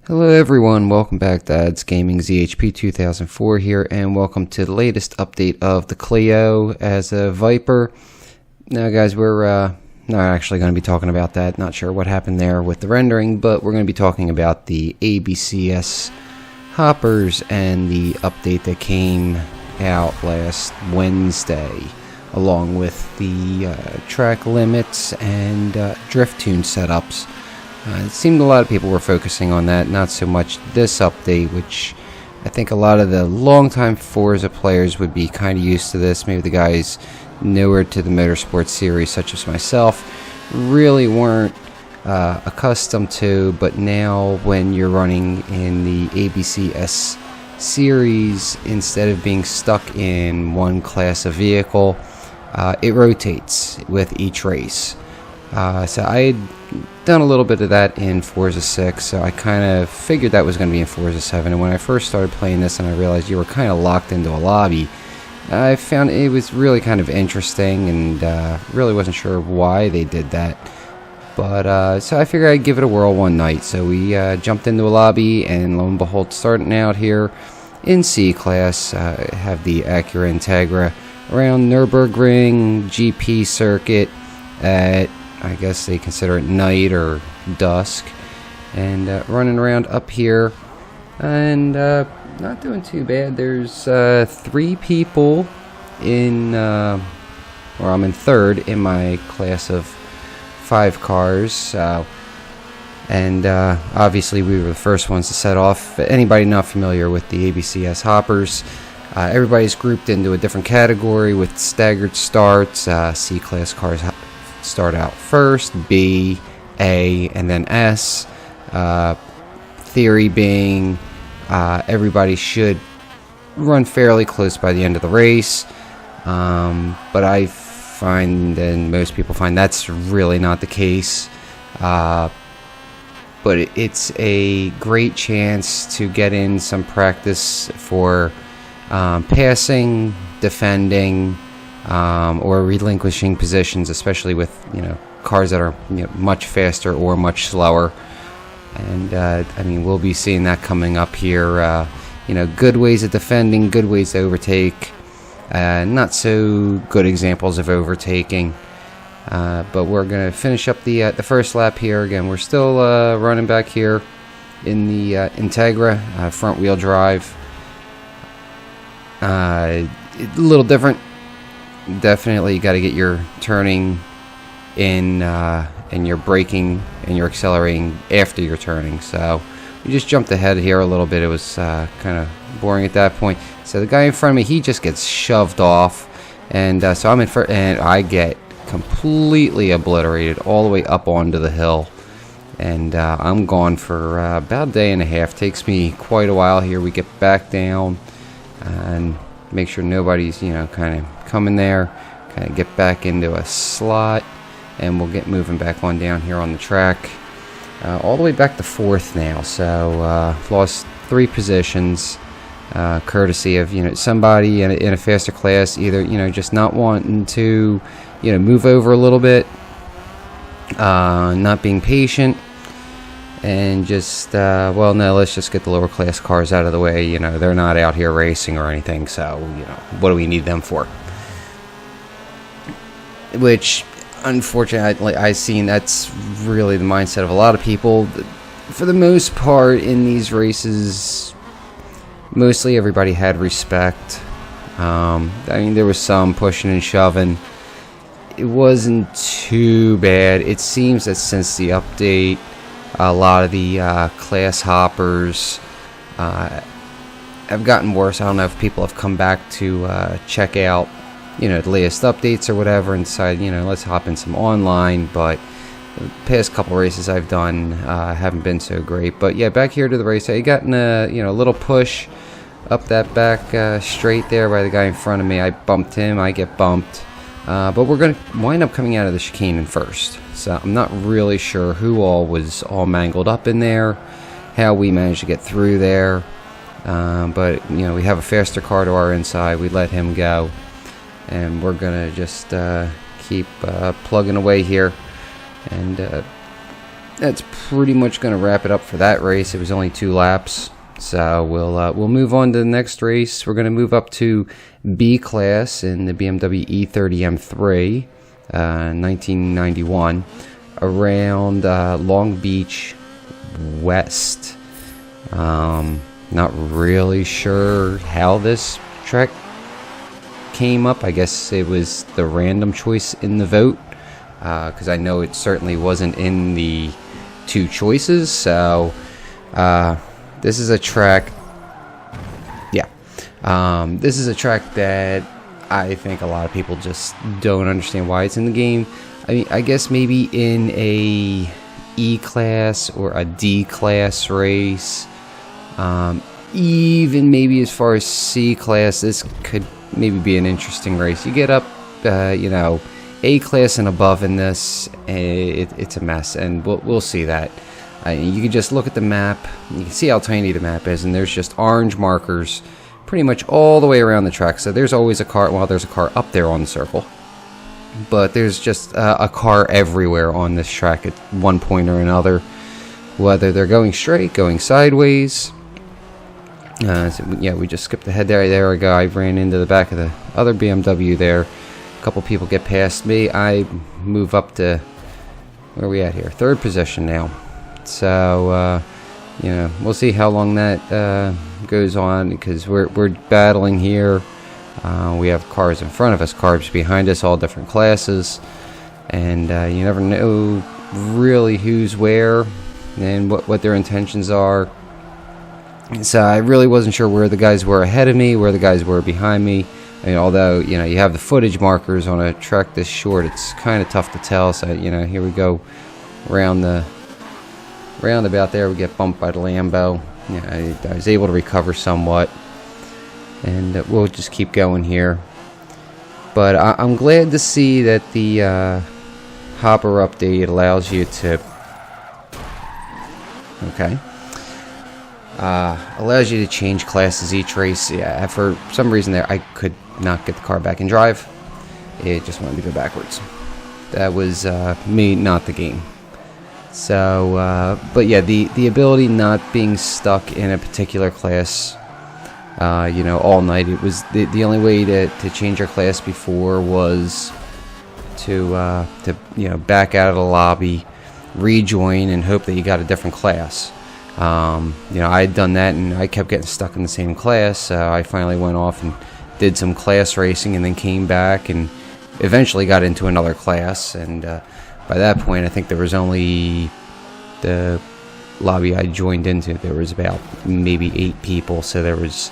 Hello everyone, welcome back to Ads Gaming ZHP 2004 here, and welcome to the latest update of the Clio as a Viper. Now guys, we're not actually going to be talking about that, not sure what happened there with the rendering, but we're going to be talking about the ABCS hoppers and the update that came out last Wednesday, along with the track limits and drift tune setups. It seemed a lot of people were focusing on that, not so much this update, which I think a lot of the longtime Forza players would be kind of used to this. Maybe the guys newer to the motorsport series, such as myself, really weren't accustomed to, but now when you're running in the ABCS series, instead of being stuck in one class of vehicle, it rotates with each race. So I had done a little bit of that in Forza 6, so I kind of figured that was going to be in Forza 7, and when I first started playing this and I realized you were kind of locked into a lobby, I found it was really kind of interesting, and really wasn't sure why they did that. But so I figured I'd give it a whirl one night, so we jumped into a lobby, and lo and behold, starting out here in C class, have the Acura Integra around Nürburgring GP circuit at, I guess they consider it night or dusk, and running around up here, and not doing too bad. There's 3 people in, or I'm in third in my class of 5 cars, and obviously we were the first ones to set off. Anybody not familiar with the ABCS hoppers, everybody's grouped into a different category with staggered starts. C class cars start out first, B, A, and then S. Theory being everybody should run fairly close by the end of the race, but I find, and most people find, that's really not the case. But it's a great chance to get in some practice for passing, defending, or relinquishing positions, especially with cars that are much faster or much slower. And I mean, we'll be seeing that coming up here. Good ways of defending, good ways to overtake. Not so good examples of overtaking. But we're gonna finish up the first lap here. Again, we're still running back here in the Integra front wheel drive. A little different. Definitely you got to get your turning in and your braking and your accelerating after your turning. So we just jumped ahead here a little bit. It was kind of boring at that point. So the guy in front of me, he just gets shoved off, and so I'm in front, and I get completely obliterated all the way up onto the hill, and I'm gone for about a day and a half. Takes me quite a while here. We get back down and make sure nobody's kind of coming there, kind of get back into a slot, and we'll get moving back on down here on the track, all the way back to 4th now. So lost 3 positions, courtesy of somebody in a faster class, either just not wanting to move over a little bit, not being patient, and just well, no, let's just get the lower class cars out of the way. They're not out here racing or anything, so what do we need them for? Which, unfortunately, I've seen that's really the mindset of a lot of people. For the most part, in these races, mostly everybody had respect. I mean, there was some pushing and shoving. It wasn't too bad. It seems that since the update, a lot of the class hoppers have gotten worse. I don't know if people have come back to check out the latest updates or whatever and decide let's hop in some online, but the past couple races I've done haven't been so great. But yeah, back here to the race, I got in a little push up that back straight there by the guy in front of me. I bumped him, I get bumped, but we're going to wind up coming out of the chicane in first. So I'm not really sure who all was all mangled up in there, how we managed to get through there, but we have a faster car to our inside. We let him go, and we're gonna just keep plugging away here, and that's pretty much going to wrap it up for that race. It was only 2 laps. So we'll move on to the next race. We're going to move up to B class in the BMW E30 M3, 1991, around Long Beach West. Not really sure how this track came up. I guess it was the random choice in the vote, because I know it certainly wasn't in the 2 choices. So this is a track, this is a track that I think a lot of people just don't understand why it's in the game. I mean, I guess maybe in a E class or a D class race, even maybe as far as C class, this could maybe be an interesting race. You get up, A class and above in this, it's a mess, and we'll see that. You can just look at the map, you can see how tiny the map is, and there's just orange markers pretty much all the way around the track. So there's always a car, well, there's a car up there on the circle, but there's just a car everywhere on this track at one point or another, whether they're going straight, going sideways. We just skipped ahead there. There a guy ran into the back of the other BMW there. A couple people get past me. I move up to, where are we at here? 3rd position now. So, we'll see how long that goes on, because we're battling here. We have cars in front of us, cars behind us, all different classes, and you never know really who's where and what their intentions are. So I really wasn't sure where the guys were ahead of me, where the guys were behind me. I mean, although you have the footage markers on a track this short, it's kind of tough to tell. So here we go around the roundabout there. We get bumped by the Lambo. I was able to recover somewhat, and we'll just keep going here. But I'm glad to see that the Hopper update allows you to allows you to change classes each race. Yeah, for some reason there I could not get the car back in drive. It just wanted to go backwards. That was me, not the game. So, but yeah, the ability not being stuck in a particular class, all night. It was the only way to change your class before was to back out of the lobby, rejoin, and hope that you got a different class. I had done that, and I kept getting stuck in the same class. So I finally went off and did some class racing, and then came back and eventually got into another class. And by that point, I think there was only the lobby I joined into. There was about maybe 8 people, so there was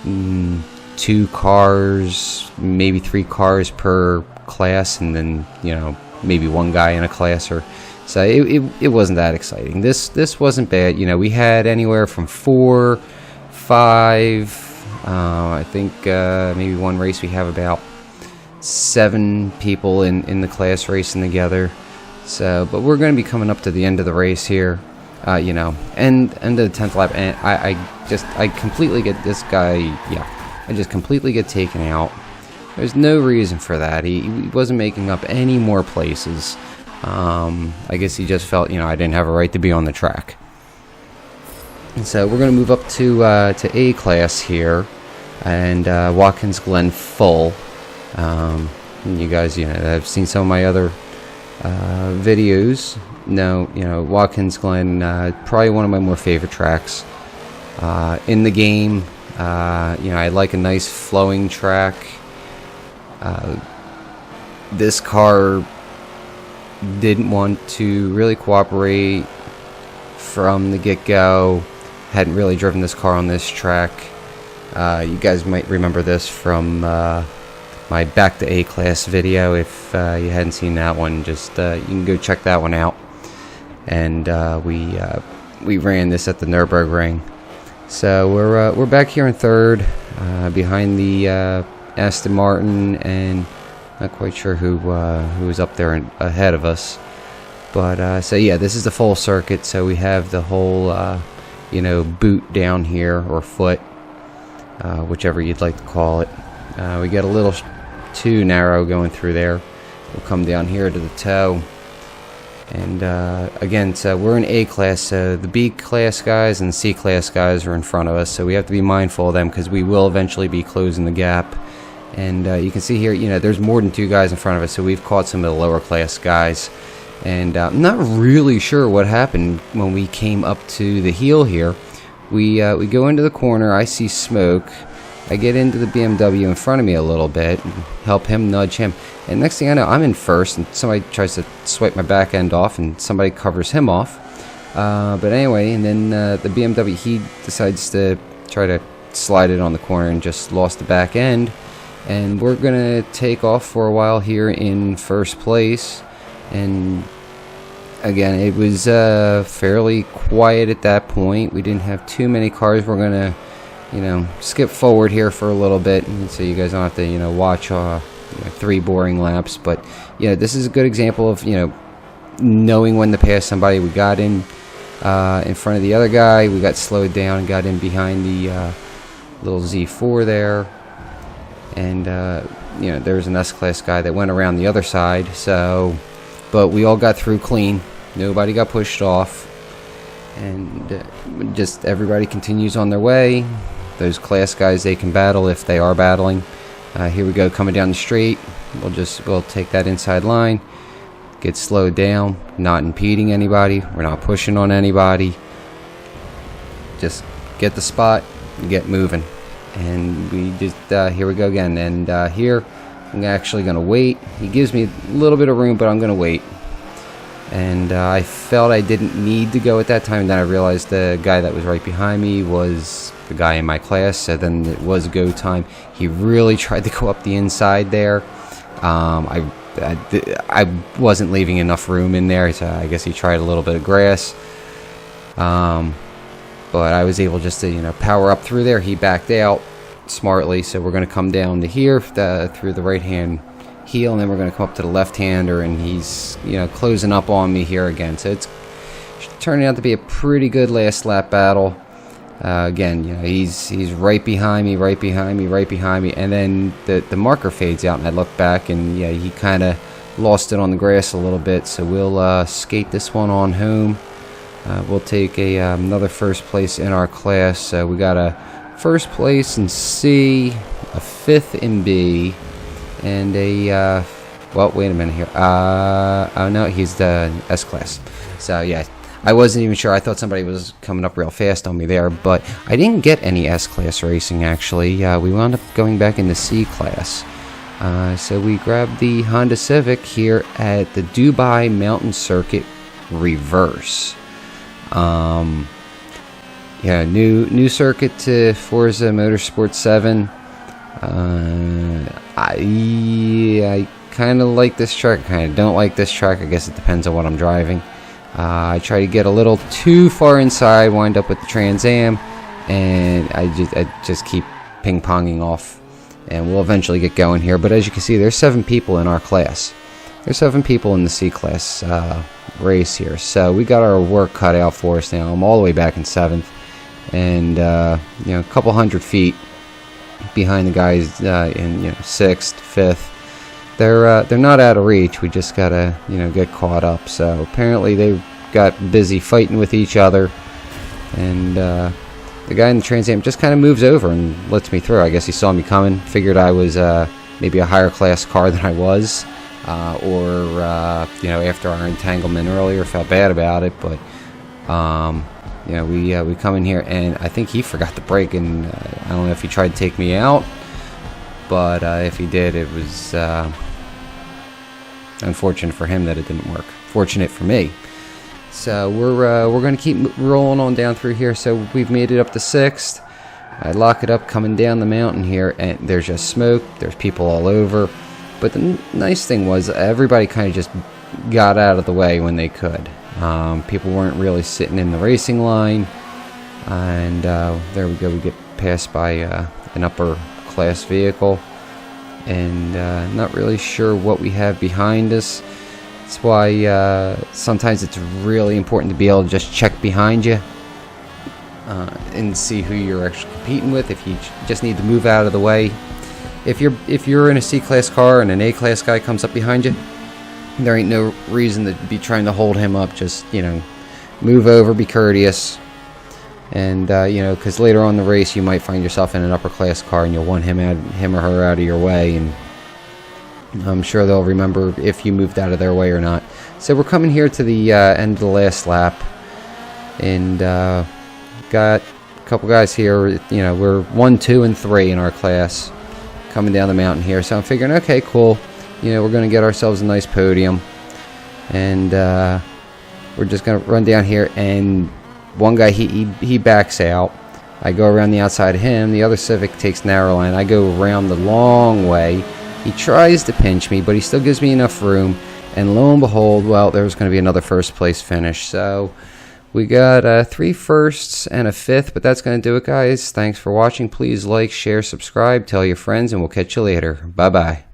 2 cars, maybe 3 cars per class, and then maybe 1 guy in a class. So it wasn't that exciting. This wasn't bad. We had anywhere from 4, 5. I think maybe one race we have about 7 people in the class racing together. So, but we're going to be coming up to the end of the race here, end of the 10th lap, and I completely get this guy. I just completely get taken out. There's no reason for that. He wasn't making up any more places. I guess he just felt I didn't have a right to be on the track. And so we're going to move up to A class here, and Watkins Glen full. You guys, I've seen some of my other videos. Watkins Glen, probably one of my more favorite tracks in the game. I like a nice flowing track. This car didn't want to really cooperate from the get-go. Hadn't really driven this car on this track. You guys might remember this from my Back to A Class video. If you hadn't seen that one, just you can go check that one out. And we ran this at the Nürburgring. So we're back here in 3rd, behind the Aston Martin, and not quite sure who was up there ahead of us. But so yeah, this is the full circuit. So we have the whole boot down here, or foot, whichever you'd like to call it. We get a little too narrow going through there. We'll come down here to the toe, And again, so we're in A class, so the B class guys and C class guys are in front of us, so we have to be mindful of them because we will eventually be closing the gap. And you can see here, you know, there's more than 2 guys in front of us, so we've caught some of the lower class guys. And I'm not really sure what happened when we came up to the heel here. We go into the corner, I see smoke, I get into the BMW in front of me a little bit, help him nudge him, and next thing I know, I'm in first, and somebody tries to swipe my back end off, and somebody covers him off. But anyway, and then the BMW, he decides to try to slide it on the corner and just lost the back end. And we're going to take off for a while here in first place. And again, it was fairly quiet at that point. We didn't have too many cars. We're going to, you know, skip forward here for a little bit, and so you guys don't have to, you know, watch 3 boring laps. But you know, this is a good example of, you know, knowing when to pass somebody. We got in front of the other guy, we got slowed down and got in behind the little Z4 there, and you know, there was an S-Class guy that went around the other side. So, but we all got through clean. Nobody got pushed off, and just everybody continues on their way. Those class guys, they can battle if they are battling. Here we go, coming down the straight. We'll take that inside line, get slowed down, not impeding anybody. We're not pushing on anybody. Just get the spot and get moving. And we just here we go again. And here I'm actually going to wait. He gives me a little bit of room, but I'm going to wait. And I felt I didn't need to go at that time, and then I realized the guy that was right behind me was the guy in my class, so then it was go time. He really tried to go up the inside there. I wasn't leaving enough room in there, so I guess he tried a little bit of grass. But I was able just to, you know, power up through there. He backed out smartly, so we're going to come down to here through the right-hand heel, and then we're going to come up to the left-hander, and he's, you know, closing up on me here again. So it's turning out to be a pretty good last lap battle. Again, you know, he's right behind me, and then the marker fades out, and I look back, and yeah, he kind of lost it on the grass a little bit. So we'll skate this one on home. We'll take another first place in our class. We got a first place in C, a 5th in B, and a well, wait a minute here. Oh no, he's the S class. So yeah, I wasn't even sure. I thought somebody was coming up real fast on me there, but I didn't get any S class racing actually. We wound up going back into C class. So we grabbed the Honda Civic here at the Dubai Mountain Circuit Reverse. Yeah, new circuit to Forza Motorsport 7. I kind of like this track. I kind of don't like this track. I guess it depends on what I'm driving. I try to get a little too far inside, wind up with the Trans Am, and I just keep ping-ponging off. And we'll eventually get going here. But as you can see, there's 7 people in our class. There's 7 people in the C class race here. So we got our work cut out for us now. I'm all the way back in 7th, and you know, a couple hundred feet behind the guys in, you know, 6th, 5th. They're not out of reach. We just gotta, you know, get caught up. So apparently they got busy fighting with each other, and the guy in the Trans Am just kind of moves over and lets me through. I guess he saw me coming, figured I was maybe a higher class car than I was, or you know, after our entanglement earlier, felt bad about it. But you know, we come in here, and I think he forgot to brake, and I don't know if he tried to take me out, but if he did, it was unfortunate for him that it didn't work. Fortunate for me. So we're going to keep rolling on down through here. So we've made it up to 6th. I lock it up coming down the mountain here, and there's just smoke. There's people all over. But the nice thing was everybody kind of just got out of the way when they could. People weren't really sitting in the racing line. And there we go. We get passed by an upper class vehicle. And not really sure what we have behind us. That's why sometimes it's really important to be able to just check behind you and see who you're actually competing with. If you just need to move out of the way, if you're in a C-class car and an A-class guy comes up behind you, There ain't no reason to be trying to hold him up. Just, you know, move over, be courteous. And, you know, because later on in the race, you might find yourself in an upper class car and you'll want him or her out of your way. And I'm sure they'll remember if you moved out of their way or not. So we're coming here to the end of the last lap. And got a couple guys here. You know, we're 1, 2, and 3 in our class coming down the mountain here. So I'm figuring, okay, cool. You know, we're going to get ourselves a nice podium. And we're just going to run down here. And one guy, he backs out. I go around the outside of him. The other Civic takes narrow line. I go around the long way. He tries to pinch me, but he still gives me enough room. And lo and behold, well, there's going to be another first place finish. So we got 3 firsts and a 5th, but that's going to do it, guys. Thanks for watching. Please like, share, subscribe, tell your friends, and we'll catch you later. Bye-bye.